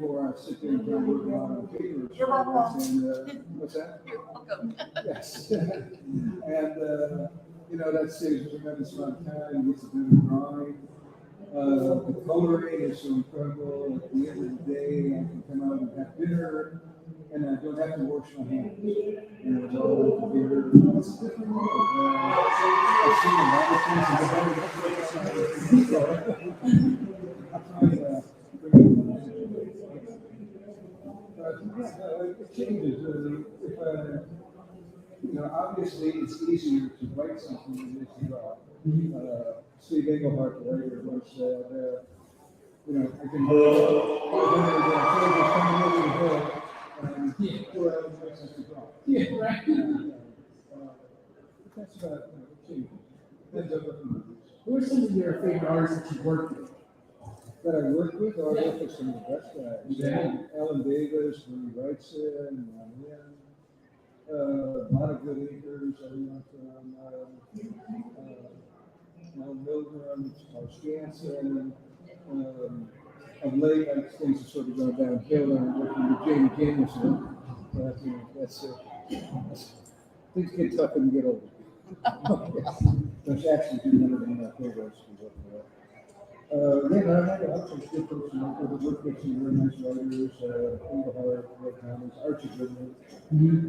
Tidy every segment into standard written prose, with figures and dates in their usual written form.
before I sit there and try to work on a paper. You're welcome. And, what's that? You're welcome. Yes. And, that saves a tremendous amount of time, gets a better drawing. The coloring is so incredible. At the end of the day, I can come out and have dinner, and I don't have to wash my hands. And it's all on the computer. It's a different world. I've seen a lot of things in the it changes. Obviously it's easier to write something than it is to draw. Steve Englehart, the writer, once said, I can draw 500 pages coming over the book, and 4 hours makes sense to draw. Yeah, right. That's about it changes. Depends on what the movies. Who are some of your favorite artists that you've worked with? That I worked with, I worked with some of the best guys. Yeah. Alan Davis, Bernie Wrightson, a lot of good inkers. I went from Mel Milgram, Charles Jansen. Of late, things have sort of gone downhill, and I'm working with Jamie Jameson. But things get tough when you get older. That's actually one of my favorites to work with. I had lots of good folks who worked with some very nice writers, Engelhard, Ray Thomas, Archie Goodman. He's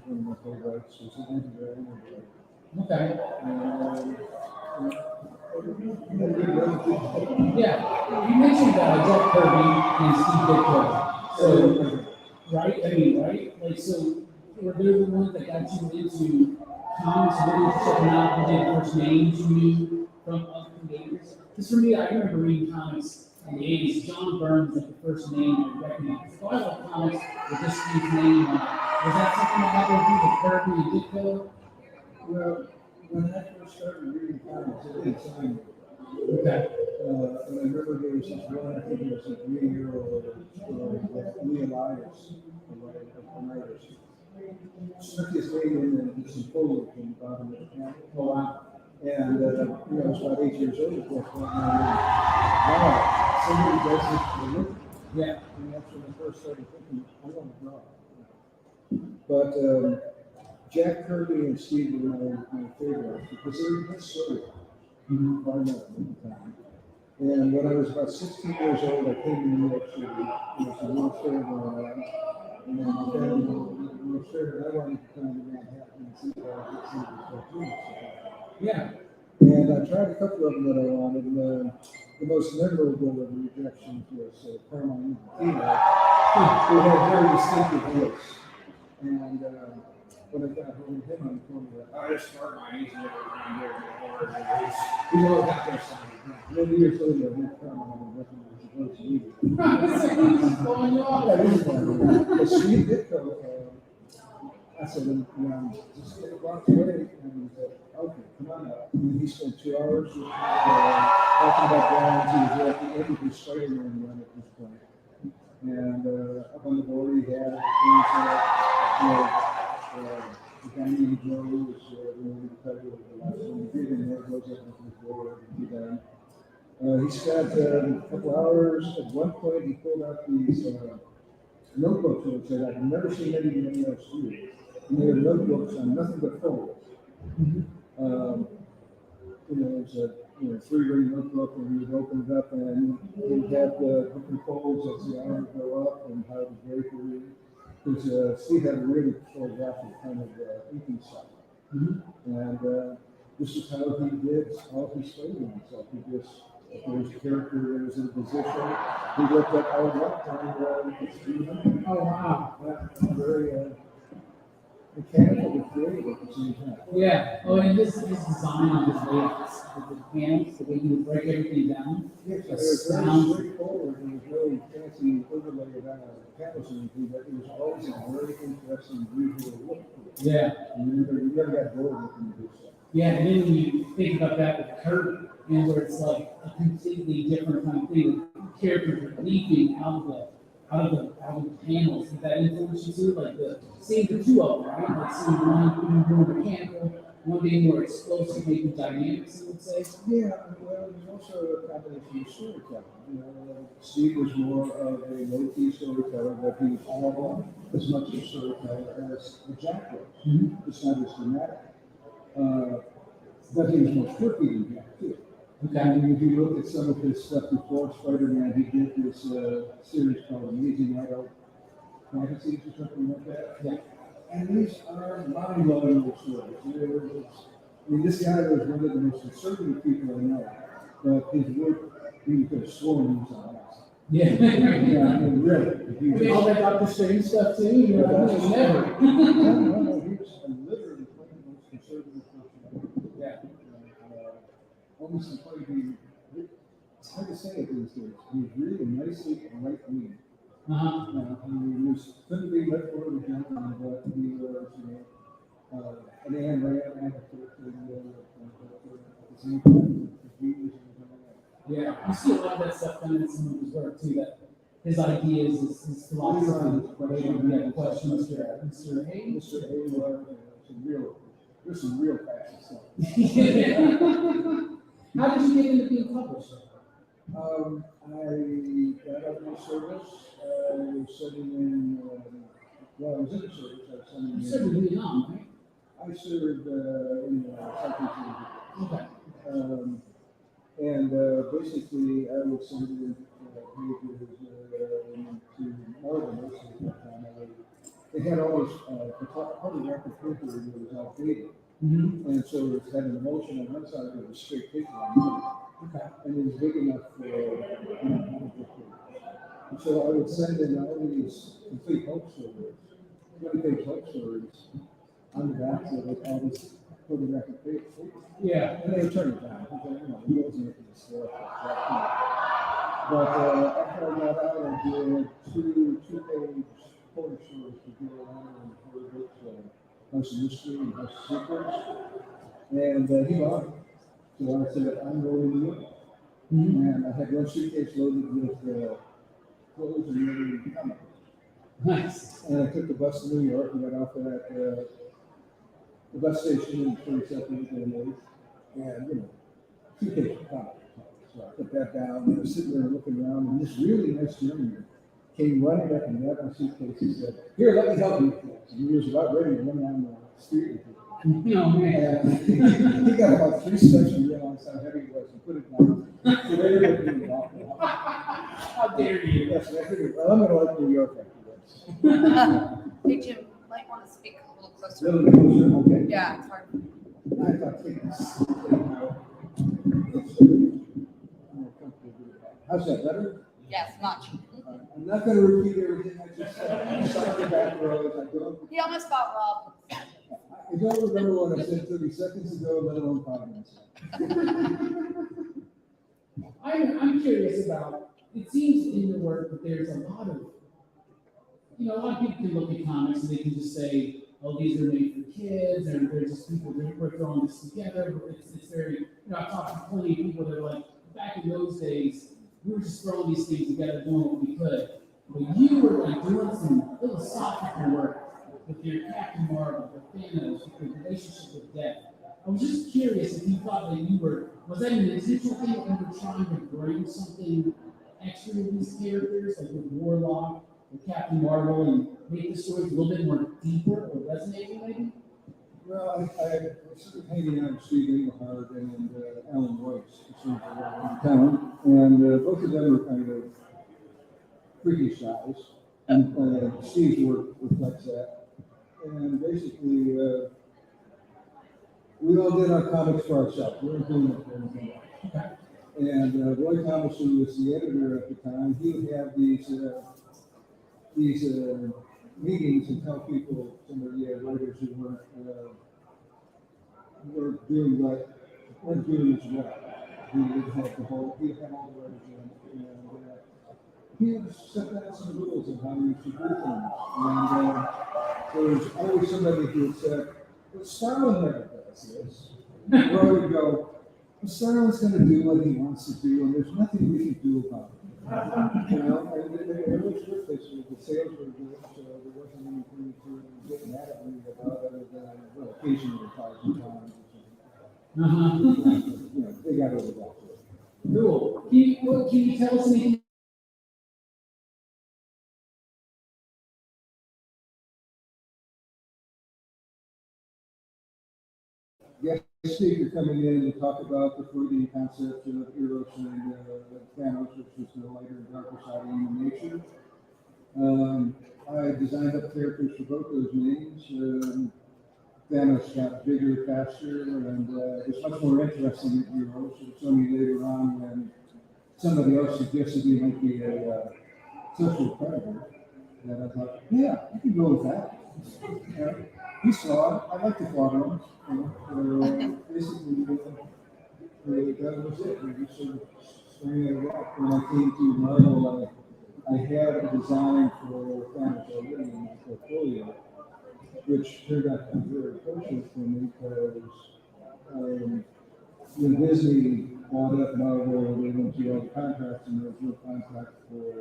one of my favorites. He's an engineer. Okay. Yeah, you mentioned Jack Kirby and Steve Ditko. So, right? I mean, right? Like, so were they the ones that got you into comics, really checking out who the first names you knew from other creators? Because for me, I remember reading comics in the 80s. John Byrne was like the first name I recognized. So I love comics with this Steve's name on it. Was that something that happened with Kirby and Ditko? Well, when I first started reading comics, it didn't sign me. Okay. And I remember there was this one, I think it was a 3-year-old story that Lee Elias, an artist, stuck his name in and did some photos from the bottom of the camp. Oh, wow. And, I was about 8 years old at that point. And I went, wow, somebody does this for a living. Yeah. And that's when I first started thinking, I want to draw. But Jack Kirby and Steve were my favorites because they were just story. Far more at the time. And when I was about 16 years old, I came to New York City. There was a little fair going on. And then my family was fair, and I wanted to come to Manhattan and see if I could see the cartoons. Yeah. And I tried a couple of them that I wanted. And the most memorable of the rejections was Carmine Infantino, who had a very distinctive voice. And when I got home with him on the phone, I just started my easy around there. He's all got their side. Many years later, I met Carmine and recognized the voice either. But Steve Ditko, I said, just get a box away. And he said, okay, come on up. And he spent 2 hours with me, talking about drawings. He was at the end of his Spider-Man run at this point. And up on the board, he had the guy named Joe was the title of the last one he did, and there goes up into the board and be done. He spent a couple hours. At one point, he pulled out these notebooks and said, I've never seen anybody else do it. And they were notebooks on nothing but photos. It's a 3-ring notebook, and he would open it up, and he'd have the different folds as the arm would go up and how the draper would. Because Steve had a really photographic kind of inking style. And this is how he did all his photoing himself. He just, if there was a character that was in position, he looked up all that and Oh, wow. Very mechanical but creative at the same time. Yeah. Oh, and his design on his layouts, with the panels, the way he would break everything down. Yes, it was very straightforward. It was really fancy overlay of panels and everything, but it was always a very interesting visual look. Yeah. And you never got bored looking at this stuff. Yeah, and then when you think about that with Kirby, where it's like a completely different kind of thing, characters are leaping out of the panels. Did that influence you too? Like seeing the two of them, right? Like seeing one more mechanical, One being more explosive, maybe dynamics, I would say. Yeah, well, there's also a combination of storytelling. You know, Steve was more of a low-key storyteller, but he was all as much a storyteller as Jack was. Mm-hmm. It's not as dramatic. But he was more quirky than Jack, too. Okay. I mean, if you look at some of his stuff before Spider-Man, he did this series called Amazing Adult Fantasies or something like that. Yeah. And these are mind-blowing little stories. I mean, this guy was one of the most conservative people I know, but his work, he could have sworn he was on acid. Yeah. Yeah, I mean, really. He was, All that Dr. Strange stuff too. You're like, no, never. no, he was literally one of the most conservative person I know. Yeah. Almost completely, it's hard to say it these days. He was really nicely right-wing. He couldn't be much more of a gentleman, but he was, an Ayn Rand advocate and at the same time, the views and everything like that. Yeah. You see a lot of that stuff done in some of his work too. That his ideas, his philosophy, yeah, question, Mr. A. Mr. A. There's some real fascist stuff. How did you get into being published? I got out of my service. I was sitting in, well, I was in the service. I was sitting You served in Vietnam, right? I served in Southeast Asia. Okay. And basically, I would send in pages to Northerners at that time. They had all this photographic paper that was outdated. Mm-hmm. And so it had an emulsion on one side, it was straight paper on the other. Okay. And it was big enough for and so I would send in all these complete hoax stories, 20-page hoax stories on the back of it, all this photographic paper. Yeah. And they would turn it down. He wasn't into this stuff. But after I got out, I did two-page horror stories to go around and horror books, House of Mystery and House of Secrets. And he bought it. So I said, I'm going to New York. Mm-hmm. And I had one suitcase loaded with clothes and other comics. Nice. And I took the bus to New York and got off at the bus station in 22nd and 8th. And, suitcase of comics. So I put that down and I was sitting there looking around, and this really nice gentleman came running up and grabbed my suitcase and said, "Here, let me help you with this." And he was about ready to run down the street with it. No, man. And he got about 3 steps and realized how heavy it was and put it down. So they were looking at me. How dare you? Yes, I figured, well, I'm going to like New York after this. Hey, Jim, might want to speak a little A closer. little bit closer, okay. Yeah, it's hard. I thought taking this thing out. It's more comfortable with that. How's that, better? Yes, much. I'm not going to repeat everything I just said. I'm sorry, back rows. He almost got robbed. I don't remember what I said 30 seconds ago, let alone 5 minutes. I'm curious about, it seems in your work that there's a lot of, a lot of people can look at comics and they can just say, oh, these are made for kids, and they're just people, we're throwing this together, but it's very, I've talked to plenty of people that are like, back in those days, we were just throwing these things together, doing what we could. But you were like doing some philosophical work with your Captain Marvel, with Thanos, with your relationship with death. I was just curious if you thought that was that an intentional thing that you were trying to bring something extra to these characters, like with Warlock, with Captain Marvel, and make the stories a little bit more deeper or resonating maybe? Well, I was hanging out with Steve Englehart and Alan Weiss, who served around town, and both of them were kind of freakish guys, and Steve's work reflects that. And basically, we all did our comics for ourselves. We weren't doing it for anything else. And Roy Thomas, who was the editor at the time, he would have these meetings and tell people, some of the writers who weren't doing as well. He would have all the writers in, and he would set out some rules of how you should do things. And there was always somebody who said, well, Starlin never does this. Roy would go, well, Starlin's going to do what he wants to do, and there's nothing we can do about it. You know, and it was good, the sales were good, so there wasn't anything to get mad at me about other than, well, occasionally $1,000 or something. Uh-huh. You know, they got over that. Cool. Can you tell us anything? Yes, Steve, you're coming in and talk about the Freudian concept of Eros and Thanos, which is the lighter and darker side of human nature. I designed up characters for both those names. Thanos got bigger, faster, and was much more interesting than Eros. It's only later on when somebody else suggested he might be a social predator that I thought, yeah, I can go with that. Yeah. He saw it. I like to follow him. Basically, that was it. We just sort of sprang it up. When I came to Marvel, I had a design for Thanos already in my portfolio, which turned out to be very fortunate for me because when Disney bought up Marvel, they went through all the contracts and there was no contract for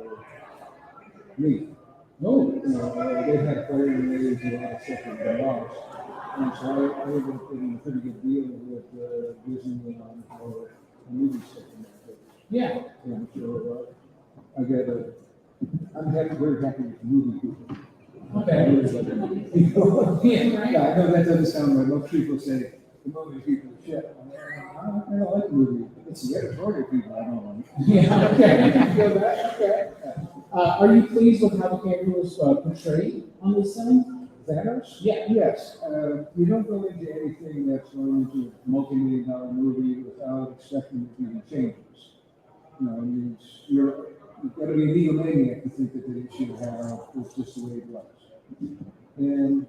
me. No, they had player ratings and all that stuff that they lost. And so I ended up getting a pretty good deal with Disney on for movie stuff in that case. Yeah. Yeah, so I'm very happy with the movie people. Okay. Yeah, right. Yeah, I know that doesn't sound right. Most people say the movie people are shit. I don't like the movie. It's the editorial people I don't like. Yeah, okay. You feel that? Okay. Are you pleased with how the character was portrayed on this film? Thanos? Yeah. Yes. You don't go into anything that's going into a multi-million-dollar movie without expecting there to be changes. You know, you've got to be a egomaniac to think that they should have it's just the way it was. And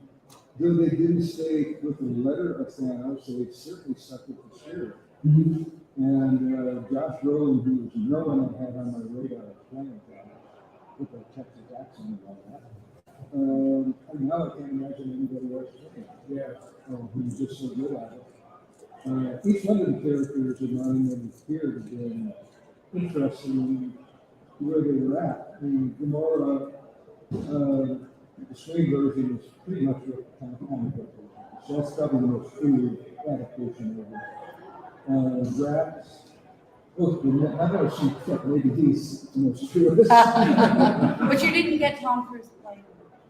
though they didn't stay with the letter of Thanos, they certainly stuck with the spirit. Mm-hmm. And Josh Brolin, who was no one I had on my radar playing Thanos, with a Texas accent and all that. Now I can't imagine anybody else doing it. Yeah. Who's just so good at it. Each one of the characters in mine that appeared have been interesting where they were at. The Gamora, the screen version is pretty much what kind of comic book version. So that's probably the most true adaptation of it. Drax, look, I gotta see maybe he's the most truest. But you didn't get Tom Cruise to play.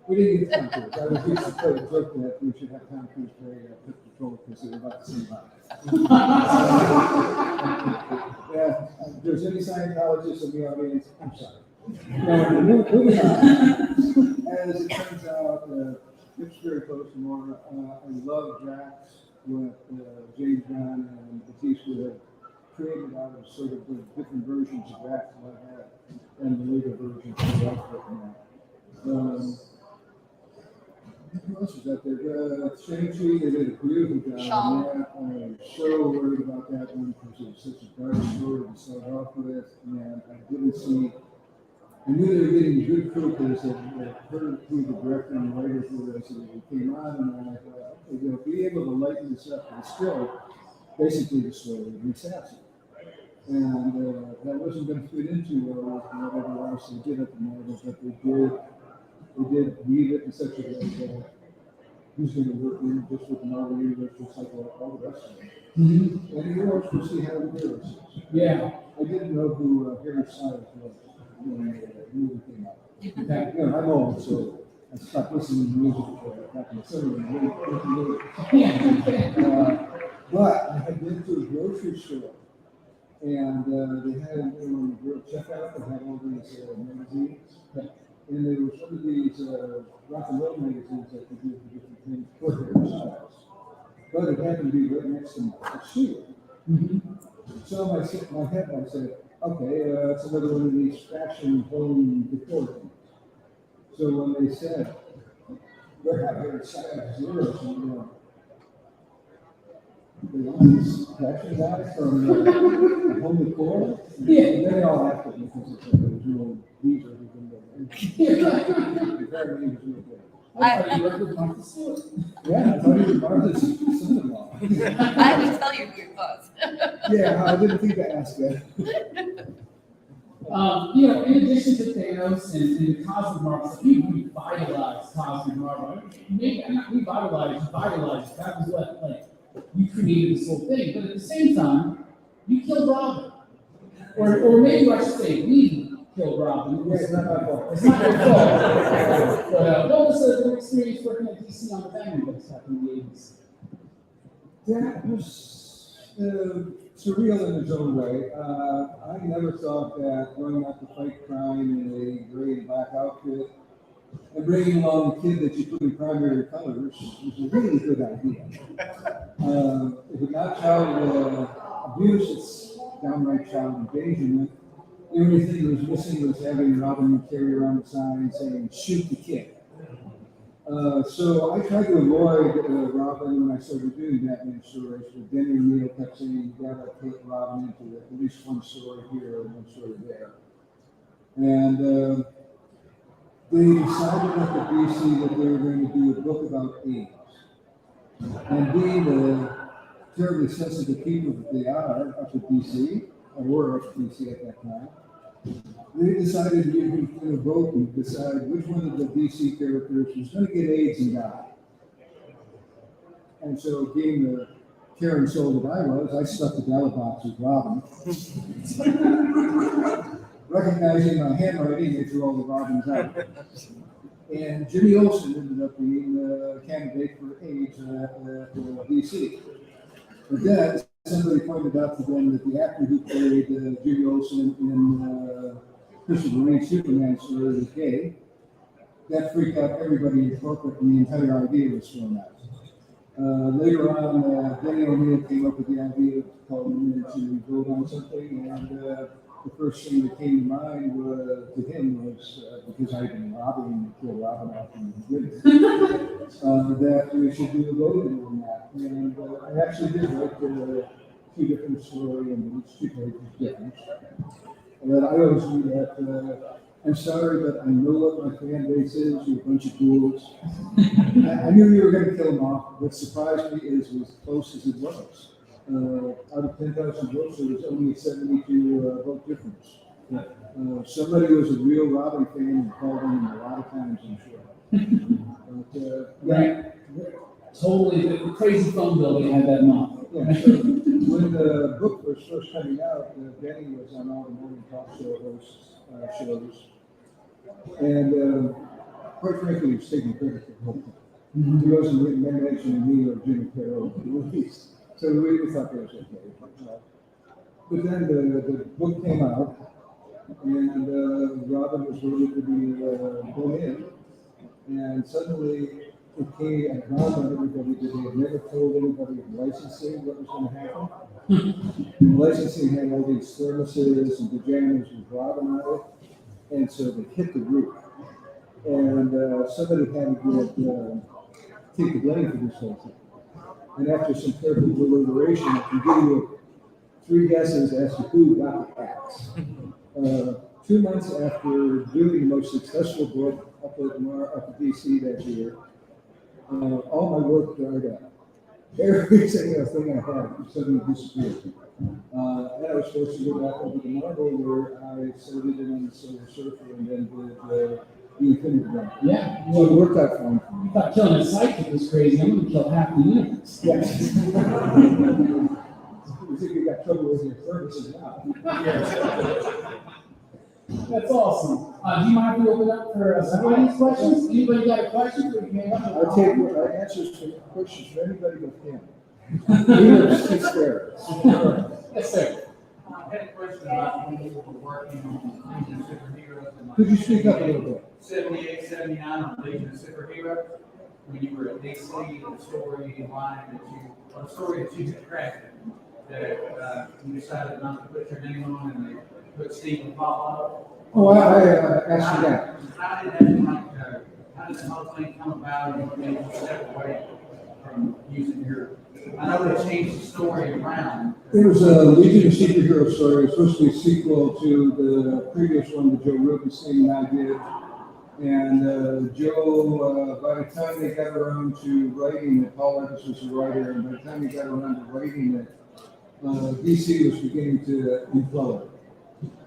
We didn't get Tom Cruise. I was used to play a joke that we should have Tom Cruise play Pit Patrol because they're about the same height. Yeah, if there's any Scientologists in the audience, I'm sorry. No, moving on. As it turns out, it's very close to more. I love Drax, what James Gunn and Batista have created out of sort of the different versions of Drax that I had and the later versions that I've written out. Who else is out there? Shang-Chi, they did a beautiful job on that. I'm so worried about that one because it was such a dark story to start off with. And I knew they were getting good crew because I heard who the director and writers were as they came on. And I thought, okay, they'll be able to lighten this up. And still, basically, the story of the assassin. And that wasn't going to fit into whatever else they did at the Marvel, but they did weave it in such a way that who's going to work in just with Marvel Universe, just like all the rest of them. Mm-hmm. And Heroes, we'll see how the Heroes is. Yeah. I didn't know who Harry Styles was when the movie came out. Okay. You know, I'm old, so I stopped listening to music back in the 70s. But I had been to a grocery store, and they had, on the checkout, they had all these magazines. And there was one of these rock and roll magazines that could do for different things for their styles. But it happened to be right next to my shoe. Mm-hmm. So my head, I said, okay, it's another one of these fashion home decor things. So when they said, we're having size zeros, and they want these fashion guys from home decor? Yeah. And then they all laughed at me because it's like there was no visa who can go I thought you worked with Martha Stewart. Yeah, I thought he was Martha's son-in-law. I had to tell you who it was. Yeah, I didn't think to ask that. In addition to Thanos and the Cosmic Marvel, we revitalized Cosmic Marvel. Maybe not revitalized. That was what, you created this whole thing. But at the same time, you killed Robin. Or maybe I should say, we killed Robin. Yeah, it's not my fault. It's not your fault. But what was the experience working at DC on the family books back in the 80s? That was surreal in its own way. I never thought that going out to fight crime in a gray and black outfit and bringing along a kid that you put in primary colors was a really good idea. If it's not child abuse, it's downright child endangerment. The only thing that was missing was having Robin carry around the sign saying, "Shoot the kid." So I tried to avoid Robin when I started doing Batman stories, but Denny and Neil kept saying, "You gotta put Robin into at least one story here and one story there." And they decided at the DC that they were going to do a book about AIDS. And being the terribly sensitive people that they are up at DC, or were up at DC at that time, they decided you were going to vote and decide which one of the DC characters was going to get AIDS and die. And so, being the caring soul that I was, I stuck the ballot box with Robin. Recognizing my handwriting, they threw all the Robins out. And Jimmy Olsen ended up being the candidate for AIDS at DC. But then somebody pointed out to them that the actor who played Jimmy Olsen in Christopher Reeve's Superman story was gay. That freaked out everybody in corporate, and the entire idea was thrown out. Later on, Denny O'Neil came up with the idea of calling him in to vote on something, and the first thing that came to mind to him was, because I'd been robbing and killed Robin off in the beginning, that we should do a voting on that. And I actually did write two different stories, and each 2 pages different. But I always knew that, I'm sorry, but I know what my fan base is, you're a bunch of fools. I knew you were going to kill them off. What surprised me is as close as it was. Out of 10,000 votes, there was only 72 vote difference. Somebody was a real Robin fan and called him a lot of times, I'm sure. But, Right. Totally, the crazy phone bill they had that month. Yeah, so when the book was first coming out, Denny was on all the morning talk show hosts shows, and quite frankly, he was taking credit for the whole thing. He wasn't mentioning me or Jimmy Carroll, at least. So we thought that was okay. But then the book came out, and Robin was ready to be put in, and suddenly it came and dawned on everybody that they had never told anybody in licensing what was going to happen. And licensing had all these thermoses and pajamas with Robin on it, and so they hit the roof. And somebody had to take the blame for this whole thing. And after some careful deliberation, I can give you 3 guesses as to who got the axe. 2 months after doing the most successful book up at DC that year, all my work dried up. Every single thing I had suddenly disappeared. And I was forced to go back over to Marvel, where I started it on the Silver Surfer and then did the Infinity War. Yeah. So it worked out fine for me. You thought killing a sidekick was crazy. I'm going to kill half the universe. Yes. You think you got trouble with your services now? That's awesome. Do you mind if we open up for some audience questions? Anybody got a question? I take answers to questions from anybody but him. He was hysterical. Yes, sir. I had a question about when you were working on Legion of Superheroes in Could you speak up a little bit? 78, 79 on Legion of Superheroes, when you were at DC, the story line the story that you had crafted, that you decided not to put your name on and they put Stephen Pop Oh, I asked you that. How did that how did the whole thing come about and what made you step away from using your, I know they changed the story around. It was a Legion of Superhero story. It was supposed to be a sequel to the previous one that Joe Rubenstein and I did. And Joe, by the time they got around to writing it, Paul Evans was the writer, and by the time he got around to writing it, DC was beginning to implode.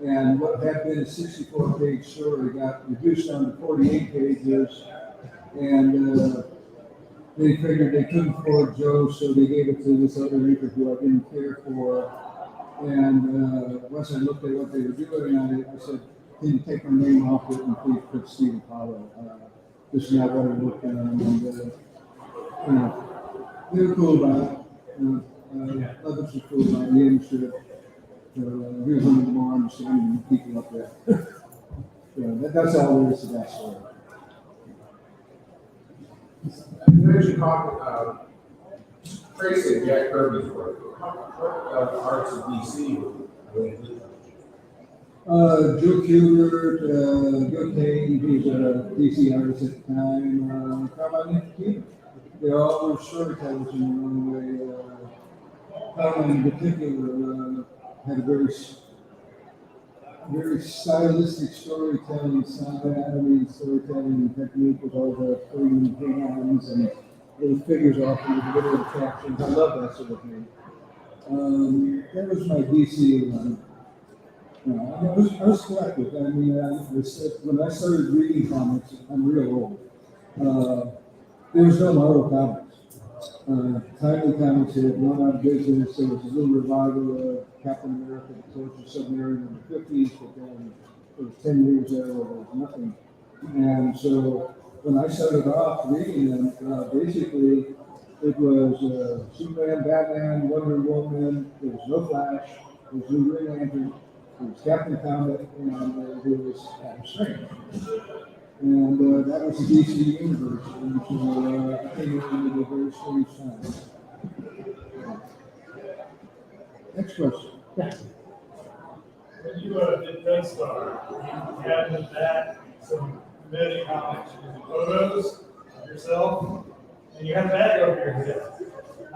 And what had been a 64-page story got reduced down to 48 pages. And they figured they couldn't afford Joe, so they gave it to this other reader who I didn't care for. And once I looked at what they were doing, I said, can you take my name off it and please put Steve Apollo? This is not what I worked on. And, you know, they were cool about it. Others were cool about it. The industry. So here's one of the more understanding people up there. So that's all there is to that story. You mentioned Tracy and Jack Kirby's work. What arts of DC were you doing? Joe Kubert, Joe Kane, he's a DC artist at the time, Carmine Keeper. They all were storytellers in their own way. Carmine in particular had a very stylistic storytelling style, storytelling technique with all the floating hands and little figures off in the little attractions. I love that sort of thing. That was my DC run. I was collective. I mean, when I started reading comics, I'm real old. There was no Marvel comics. Timely Comics had run out of business. There was a little revival of Captain America, the Torture Submarine in the 50s, but then it was 10 years there where there was nothing. And so when I started off reading them, basically it was Superman, Batman, Wonder Woman, there was no Flash, there was no Green Lantern, there was Captain Comet, and there was Adam Strange. And that was the DC universe, and so I came into a very strange time. Next question. Yeah. When you did Red Star, you had with that some many comics, photos of yourself, and you had a bag over your head.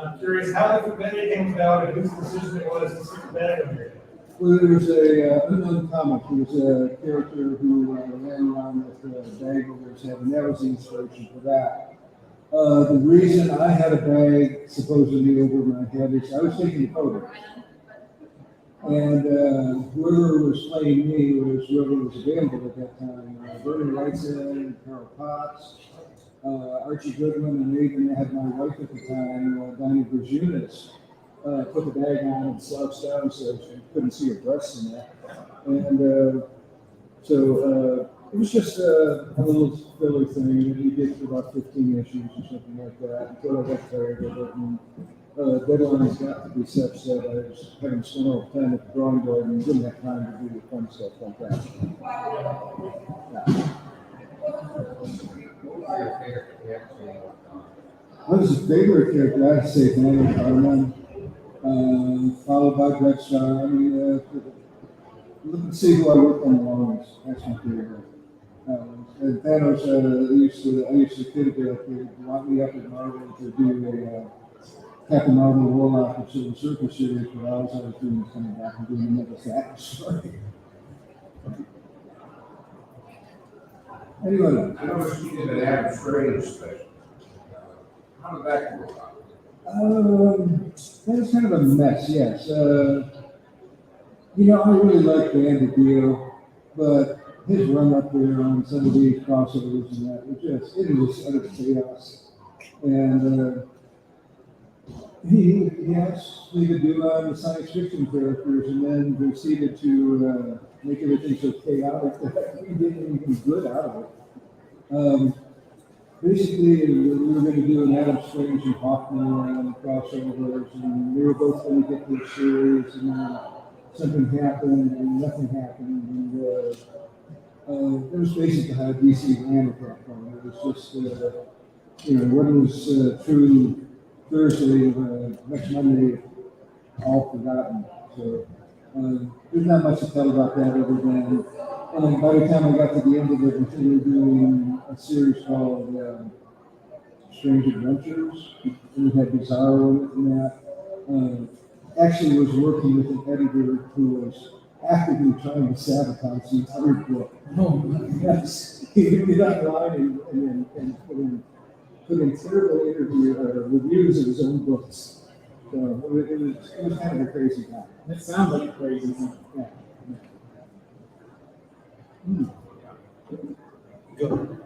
I'm curious how the committee came about and whose decision it was to stick the bag over your head. Well, there was a unknown comic. There was a character who ran around with a bag over his head, and that was the inspiration for that. The reason I had a bag supposedly over my head is I was taking a photo. And whoever was playing me was whoever was available at that time. Bernie Wrightson, Carol Potts, Archie Goodwin, and even had my wife at the time, Donnie Virginis. Put the bag on and slouched down so she couldn't see her breasts in there. And so it was just a little filler thing that we did for about 15 issues or something like that until I got tired of it. And deadlines got to be such that I was having to spend all the time at the drawing board and didn't have time to do the fun stuff like that. Yeah. What was your favorite character? I'd say Danny Carmen. Followed by Red Star. I mean, look and see who I worked on the longest. That's my favorite. And Thanos, I used to kid a bit. They locked me up at Marvel to do a Captain Marvel roll-off of Silver Surfer series, but all I was doing was coming back and doing another Saturn story. Anyway, I noticed you did an Adam Strange special. How did that go about? that was kind of a mess, yes. I really like Bandy Deal, but his run up there on some of these crossovers and that it was utter chaos. And he asked me to do the science fiction characters and then proceeded to make everything so chaotic that we didn't even get good out of it. Basically, we were going to do an Adam Strange and Hoffman crossovers, and we were both going to get this series, and then something happened, and nothing happened, and it was basically how DC ran at that point. It was just, what was true Thursday, next Monday, all forgotten. So there's not much to tell about that other than, by the time I got to the end of it, we were doing a series called Strange Adventures, and we had Bizarro in it and that. Actually was working with an editor who was actively trying to sabotage the other book. Oh, yes. He would get online and put in terrible reviews of his own books. So it was kind of a crazy time. That sounds like a crazy thing. Yeah. Go.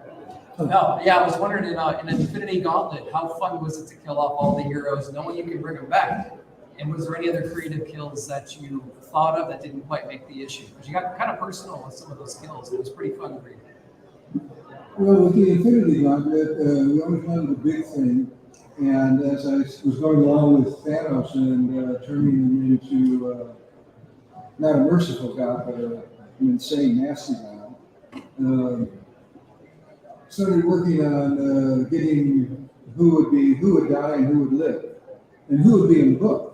No, yeah, I was wondering in Infinity Gauntlet, how fun was it to kill off all the heroes, knowing you could bring them back? And was there any other creative kills that you thought of that didn't quite make the issue? Because you got kind of personal with some of those kills. It was pretty fun to read. Well, with the Infinity Gauntlet, we always wanted the big thing. And as I was going along with Thanos and turning him into not a merciful god, but an insane, nasty god, started working on getting who would die and who would live, and who would be in the book.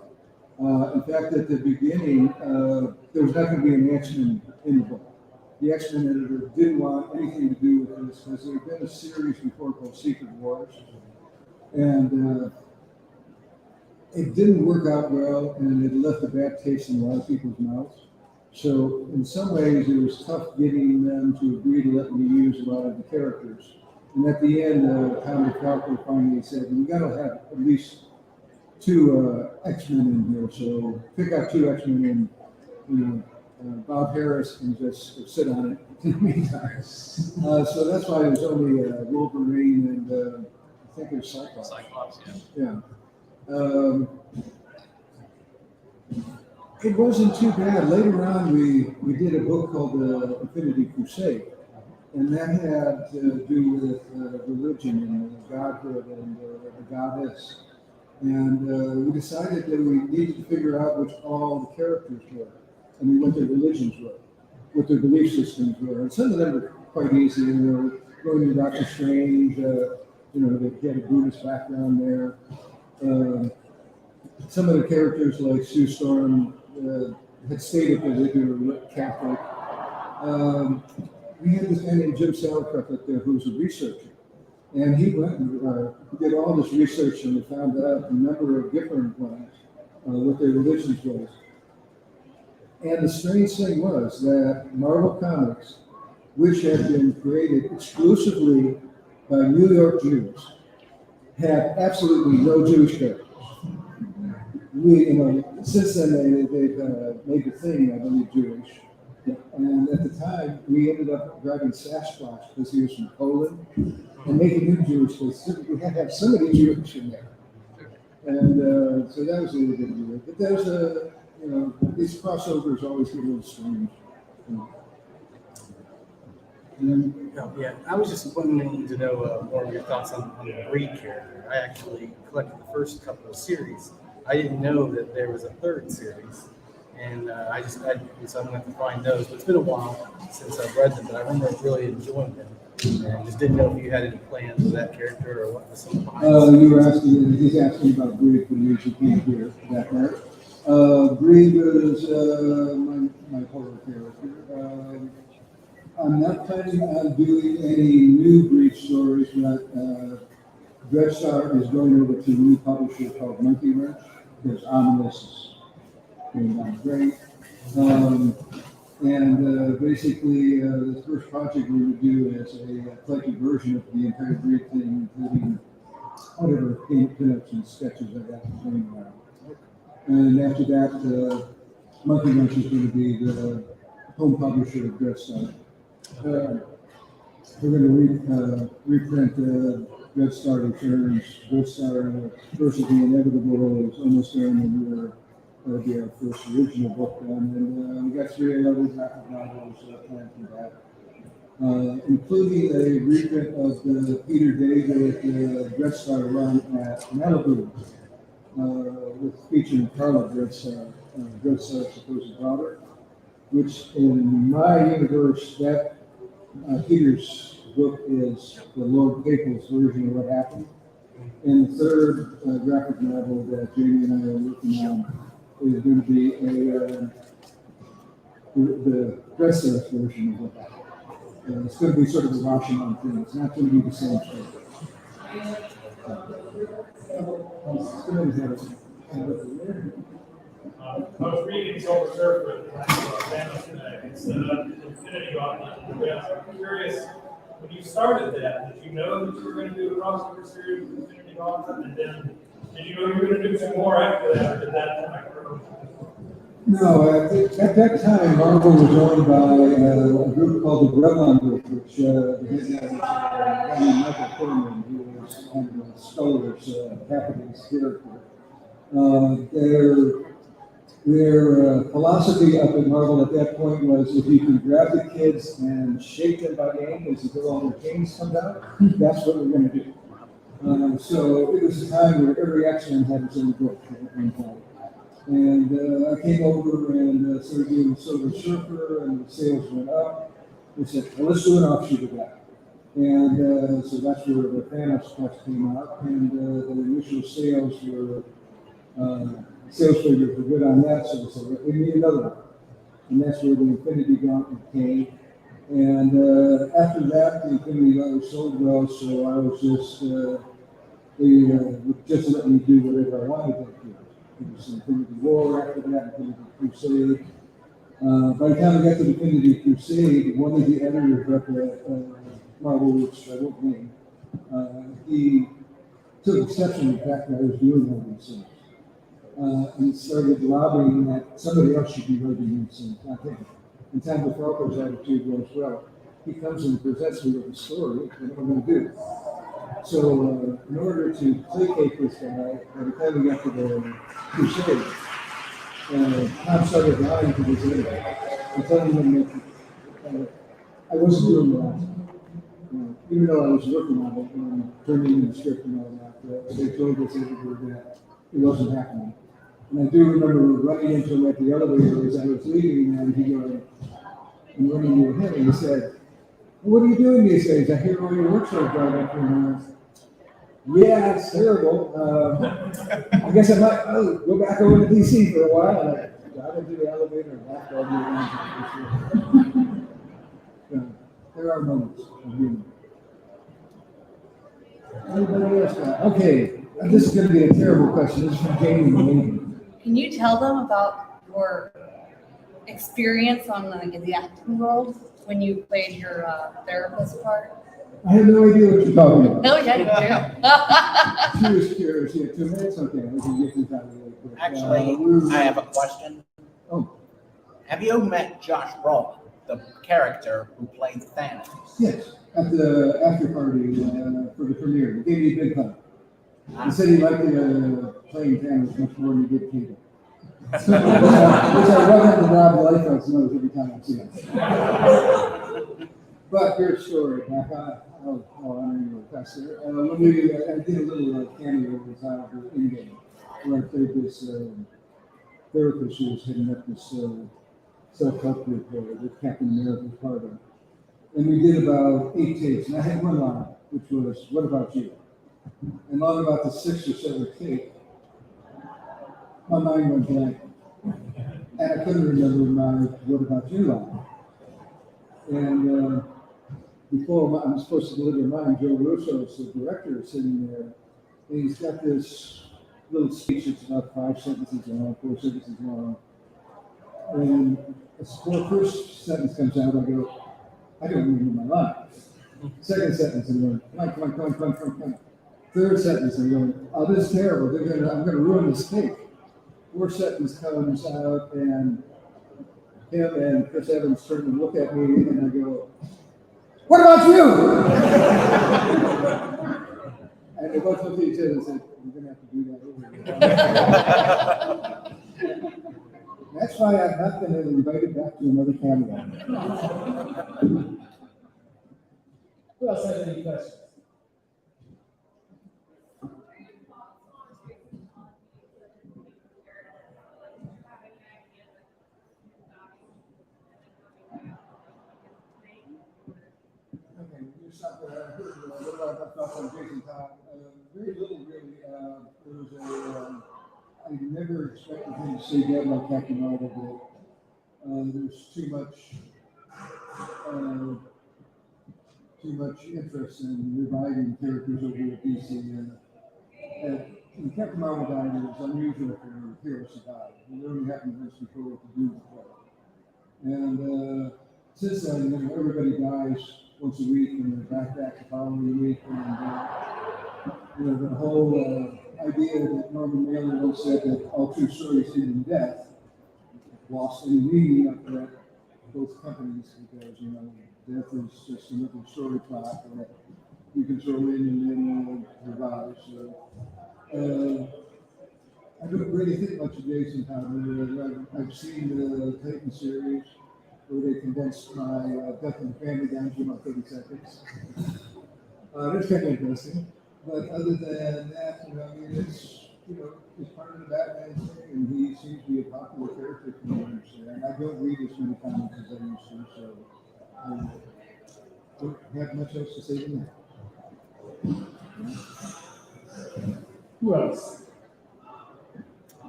In fact, at the beginning, there was not going to be an X-Men in the book. The X-Men editor didn't want anything to do with this because there had been a series before called Secret Wars, and it didn't work out well, and it left a bad taste in a lot of people's mouths. So in some ways, it was tough getting them to agree to let me use a lot of the characters. And at the end, Tom DeFalco finally said, "We got to have at least two X-Men in here. So pick out two X-Men and Bob Harris can just sit on it in the meantime." So that's why it was only Wolverine and I think it was Cyclops. Cyclops, yeah. Yeah. It wasn't too bad. Later on, we did a book called The Infinity Crusade, and that had to do with religion and godhood and the goddess. And we decided that we needed to figure out which all the characters were, I mean, what their religions were, what their belief systems were. And some of them were quite easy. Going to Doctor Strange, they had a Buddhist background there. Some of the characters, like Sue Storm, had stated that they were Catholic. We had this guy named Jim Sauerkraut up there who was a researcher. And he went and did all this research and found out a number of different ones, what their religions was. And the strange thing was that Marvel Comics, which had been created exclusively by New York Jews, had absolutely no Jewish characters. Since then they've made the thing, I believe, Jewish. And at the time, we ended up driving Sasquatch because he was from Poland, and making him Jewish because we had to have somebody Jewish in there. And so that was a little bit weird. But there's these crossovers always get a little strange. Yeah, I was just wanting to know more of your thoughts on the Breed character. I actually collected the first couple of series. I didn't know that there was a third series, and so I'm going to have to find those. But it's been a while since I've read them, but I remember really enjoying them, and just didn't know if you had any plans with that character or what was some behind. You were asking, he's asking about Breed for the reason he can't hear that part. Breed was my horror character. I'm not planning on doing any new Breed stories, but Dreadstar is going over to a new publisher called Monkey Wrench. There's Ominous going down great. Basically, the first project we would do is a collected version of the entire Breed thing, including whatever pinups and sketches I got going around. And after that, Monkey Wrench is going to be the home publisher of Dreadstar. We're going to reprint Dreadstar Returns. Dreadstar versus the Inevitable is almost done, and that'll be our first original book done. And we got 3 other graphic novels planned for that, including a reprint of the Peter David Dreadstar run at Malibu, featuring Carla Dreadstar, Dreadstar's supposed daughter, which in my universe, that Peter's book is the Lord Papal's version of what happened. And the third graphic novel that Jamie and I are working on is going to be the Dreadstar's version of what happened. It's going to be sort of a washing on thing. It's not going to be the same story. I was reading Silver Surfer today instead of Infinity Gauntlet. I'm curious, when you started that, did you know that you were going to do a crossover series with Infinity Gauntlet? And then did you know you were going to do some more after that, or did that kind of grow? No, at that time, Marvel was owned by a group called the Gremlin Group, which the guy named Michael Corman, who was kind of a scholar's capitalist character. Their philosophy up at Marvel at that point was if you can grab the kids and shake them by the ankles until all their chains come out, that's what we're going to do. So it was a time where every X-Men had its own book at one time. And I came over and started doing the Silver Surfer, and the sales went up. We said, well, let's do an offshoot of that. And so that's where the Thanos stuff came out, and the initial sales figures were good on that, so we said, we need another one. And that's where the Infinity Gauntlet came. And after that, the Infinity Gauntlet sold well, so I was they would just let me do whatever I wanted to do. It was Infinity War after that, Infinity Crusade. By the time I got to Infinity Crusade, one of the editors up at Marvel, which I won't name, he took exception to the fact that I was doing all these things. And started lobbying that somebody else should be writing these things, not him. And Tom DeFalco's attitude was, well, he comes and presents me with a story, and what am I going to do? So, in order to placate this guy, by the time we got to the Crusade, Tom started lying to his editor and telling him that I wasn't doing that. Even though I was working on it and turning in the script and all that, they told us editor that it wasn't happening. And I do remember running into him at the elevator as I was leaving, and he goes, and running into him, and he said, what are you doing these days? I hear all your work's so bad up here. Yeah, it's terrible. I guess I might go back over to DC for a while. And I got into the elevator and walked all the way around. There are moments of humor. Anybody else? Okay, this is going to be a terrible question. This is from Jamie Maloney. Can you tell them about your experience on in the acting world when you played your therapist part? I have no idea what you're talking about. No, yeah, you do. She was curious. Yeah, 2 minutes. Okay, we can get this out of the way quick. Actually, I have a question. Oh. Have you met Josh Brolin, the character who played Thanos? Yes, at the after party for the premiere. He gave me a big hug. He said he liked playing Thanos much more than he did Cable. Which I run into Rob Lighthouse knows every time I see him. But here's a story. I'll honor you, Professor. When I did a little cameo with in-game, where I played this therapist who was heading up this self-help group that Captain America was part of. And we did about 8 takes, and I had one line, which was, what about you? And on about the 6th or 7th take, my mind went blank. And I couldn't remember my what about you line. And before I'm supposed to deliver mine, Joe Russo, the director, is sitting there, and he's got this little speech that's about 5 sentences long, 4 sentences long. And as the first sentence comes out, I go, I don't remember my line. Second sentence, I'm going, come on. Third sentence, I'm going, oh, this is terrible. I'm going to ruin this cake. Fourth sentence comes out, and him and Chris Evans turn and look at me, and I go, what about you? And they both looked at each other and said, we're going to have to do that over again. That's why I've not been invited back to another cameo. Who else has any questions? What about my thoughts on Jason Todd? Very little, really. I never expected him to say that like Captain Marvel did. There's too much interest in reviving characters over at DC. And Captain Marvel died, it was unusual for heroes to die. It only happened once before to do the play. And since then, everybody dies once a week, and they're back the following week, and the whole idea that Norman Mailer once said that all true stories end in death lost any meaning up at both companies because, you know, death is just another story plot that you can throw in and then revise. So, I don't really think much of Jason Todd. I've seen the Titan series where they condensed my Death in the Family down to about 30 seconds. That's kind of interesting. But other than that, you know, I mean, it's, you know, it's part of the Batman thing, and he seems to be a popular character from what I understand. I don't read as many comics as I used to, so I don't have much else to say than that. Who else?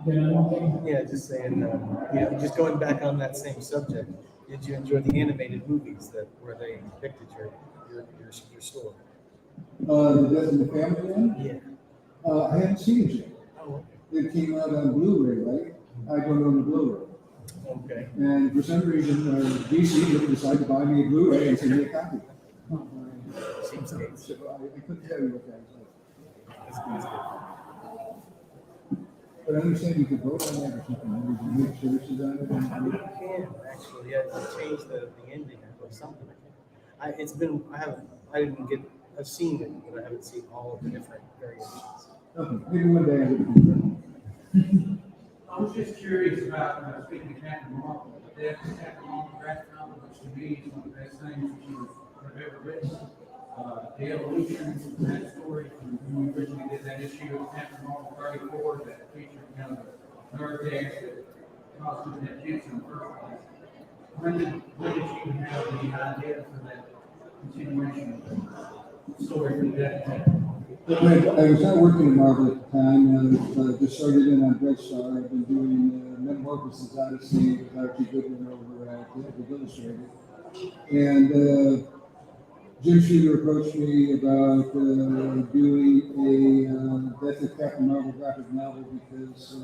One thing? Yeah, just saying, just going back on that same subject, did you enjoy the animated movies where they depicted your story? The Death in the Family one? Yeah. I haven't seen it yet. Oh, It came out on Blu-ray, right? I don't own the Blu-ray. okay. And for some reason, DC didn't decide to buy me a Blu-ray and send me a copy. Seems good. So I couldn't tell you what that was. That's good. But I understand you could vote on that or something. You can make choices on it. I mean, you can actually, yeah, change the ending or something. I've seen it, but I haven't seen all of the different variations. Okay, maybe one day I would do I was just curious about, speaking of Captain Marvel, the death of Captain Marvel graphic novel, which to me is one of the best things that you have ever written. The evolution of that story from when we originally did that issue of Captain Marvel 34 that featured, you know, the nerve gas that caused him that cancer in the first place. When did you have the idea for that continuation of the story for the death of Captain Marvel? I was not working at Marvel at the time. I just started in on Red Star. I've been doing Metamorphosis Odyssey with Archie Goodwin over at Epic Illustrated. And Jim Shooter approached me about doing a Death of Captain Marvel graphic novel because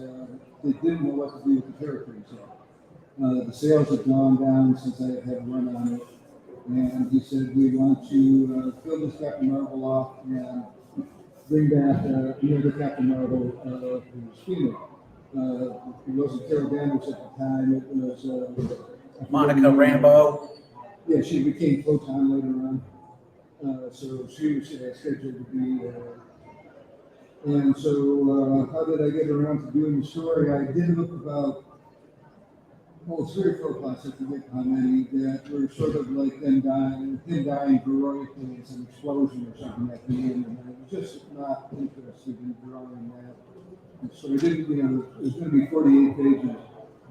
they didn't know what to do with the characters. The sales had gone down since I had a run on it. And he said, we want to fill this Captain Marvel off and bring back another Captain Marvel who's female. It wasn't Carol Danvers at the time. It was Monica Rambeau. Yeah, she became Photon later on. So she was scheduled to be. And so, how did I get around to doing the story? I did look about, well, 3 or 4 plots, I forget how many, that were sort of like him dying heroically in some explosion or something at the end. And I was just not interested in drawing that. And so I didn't, you know, it was going to be 48 pages.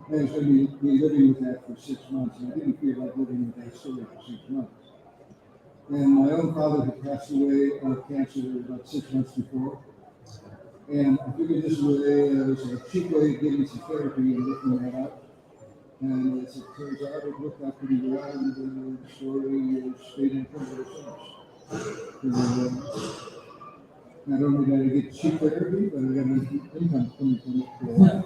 And I was going to be living with that for 6 months. And I didn't feel like living with that story for 6 months. And my own father had passed away of cancer about 6 months before. And I figured this was a cheap way of getting some therapy and looking that up. And as it turns out, it worked out pretty well, and the story stayed in front of us. Not only did I get cheap therapy, but I got an income coming from it for a while.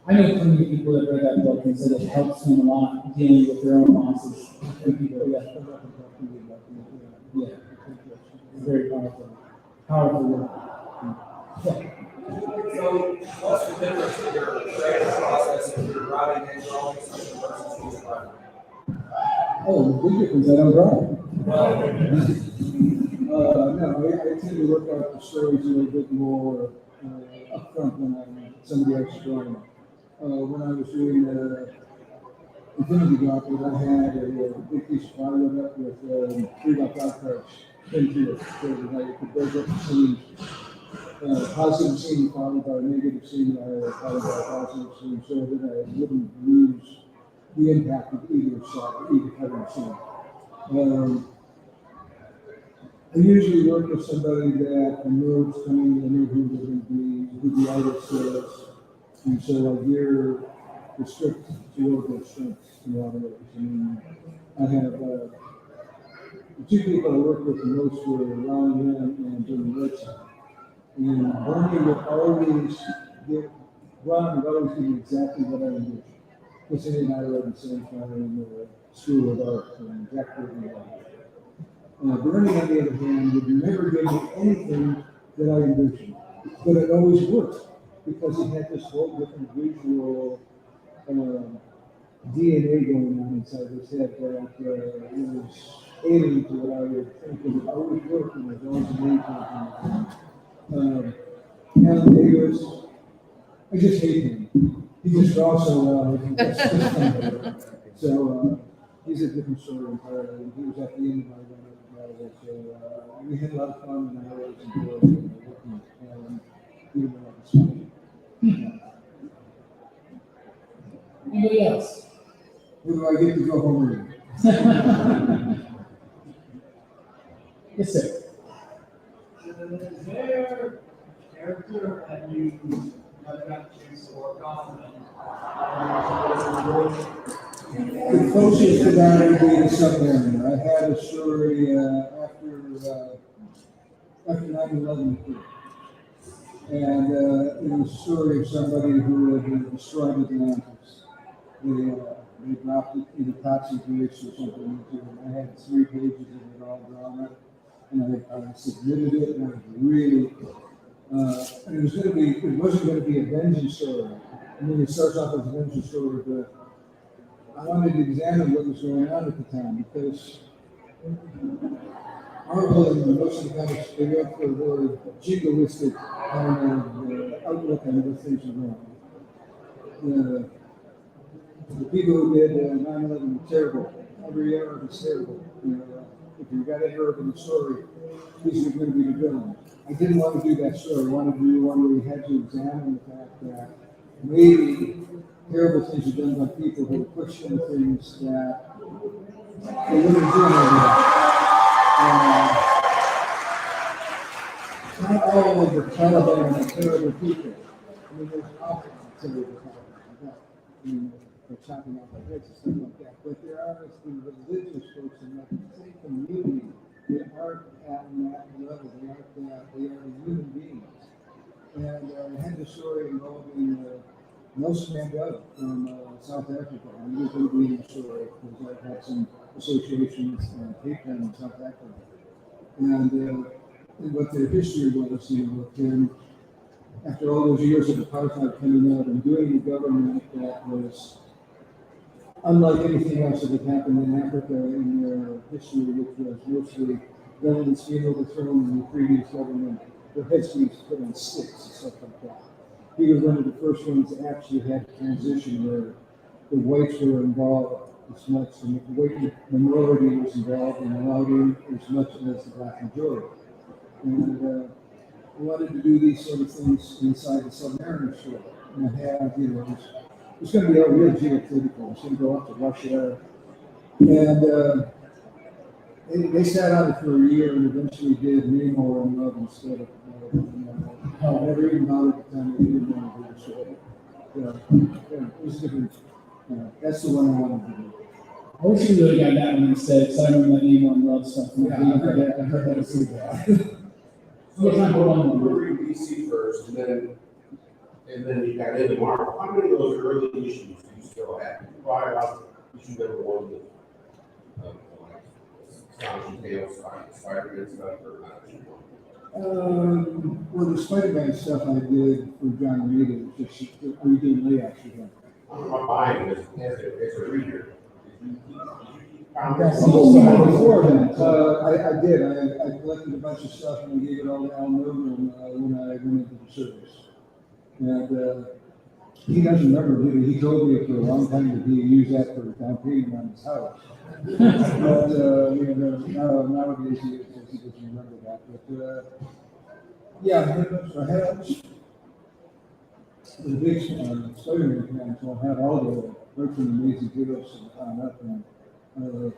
I know so many people that read that book and said it helps them a lot dealing with their own losses. Yeah, it's very powerful. Powerful work. Yeah. So, what's the difference in your creative process if you're writing and drawing something versus using writing? Oh, the big difference, I don't draw. No, I tend to work out the stories a little bit more upfront when somebody else is drawing them. When I was doing Infinity Gauntlet, I had a big piece of plywood up with 3x5 cards into it so that I could break up the scenes. Positive scene followed by a negative scene, followed by a positive scene, so that I wouldn't lose the impact of either side, either cutting scene. I usually work with somebody that I know is coming, I know who they're going to be, who the artist is, and so I gear the script to their strengths in a lot of ways. I mean, I have the 2 people I work with the most were Ron and Jim Richardson. And Bernie would always Ron would always give me exactly what I envisioned. Because he and I were at the same time in the School of Art and Jack Burton. Bernie, on the other hand, would never give me anything that I envisioned. But it always worked because he had this whole different visual DNA going on inside his head that was alien to what I would think of. I always worked with those and Alan Davis, I just hate him. He just draws so well. So he's a different story entirely. He was at the end of my run at the Valley, so we had a lot of fun and I always enjoyed working with Alan, even though I was funny. Anybody else? Who do I get to go home with? Yes, sir. Is there a character that you never got a chance to work on? The closest to that would be the submariner. I had a story after 9/11, and it was a story of somebody who had destroyed Atlantis. They dropped it in a toxic waste or something into it. I had 3 pages of it all drawn up, and I submitted it, and I was really, and it wasn't going to be a vengeance story. I mean, it starts off as a vengeance story, but I wanted to examine what was going on at the time because Marvel and most of the comics, they went for a more jingoistic kind of outlook on what things are going. The people who did 9/11 were terrible. Every era was terrible. If you got a hero in the story, these are going to be the villain. I didn't want to do that story. I wanted to do one where we had to examine the fact that maybe terrible things are done by people who are pushing things that they wouldn't do anymore. Not all of the Taliban are terrible people. I mean, there's awful terrible Taliban. I mean, they're chopping off their heads and stuff like that. But there are the religious folks in that same community that aren't at that level. They are human beings. And I had the story involving Nelson Mandela from South Africa. I'm going to be in the story because I've had some associations and Cape Town in South Africa. And what their history was, with him, after all those years of apartheid coming out and doing a government that was unlike anything else that had happened in Africa in their history, which was mostly governments being overthrown in the previous government, their heads being put on sticks and stuff like that. He was one of the first ones that actually had a transition where the whites were involved as much, and the white minority was involved and allowed in as much as the black majority. And I wanted to do these sort of things inside the Submariner story. And I had, it's going to be all real geopolitical. It's going to go up to Russia. And they sat on it for a year and eventually did Nemo and Love instead of, never even bothered the time they didn't want to do the show. It was different. That's the one I wanted to do. I wish you would have got that one instead, because I remember that Nemo and Love stuff. Yeah, I heard that too. What time go on? We're reading DC first, and then you got into Marvel. How many of those early issues do you still have? Prior out issue number 1 with Astonishing Tales, Spider-Man stuff, or not? Well, the Spider-Man stuff I did for John Reed, just we did layouts for him. I'm not buying this as a reader. Before that, I did. I collected a bunch of stuff and I gave it all to Al Milgram when I went into the service. And he doesn't remember it. He told me for a long time that he used that for down payment on his house. But nowadays he doesn't remember that. But yeah, I had the big Spider-Man fans will have all the virtually amazing heroes on up and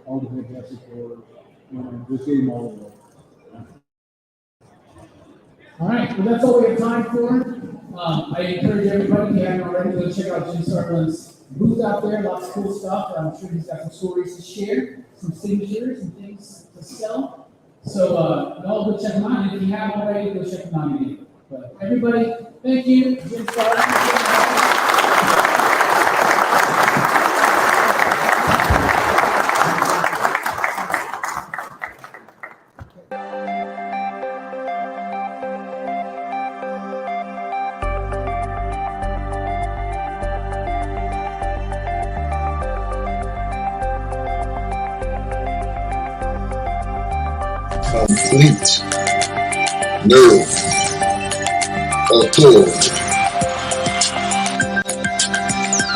all the fantastic heroes. Just gave them all away. All right, well, that's all we have time for. I encourage everybody, if you haven't already, go check out Jim Starlin's booth out there. Lots of cool stuff. I'm sure he's got some stories to share, some signatures and things to sell. So, y'all go check them out. And if you haven't already, go check them out again. But everybody, thank you. Jim Starlin. complete nerve authority.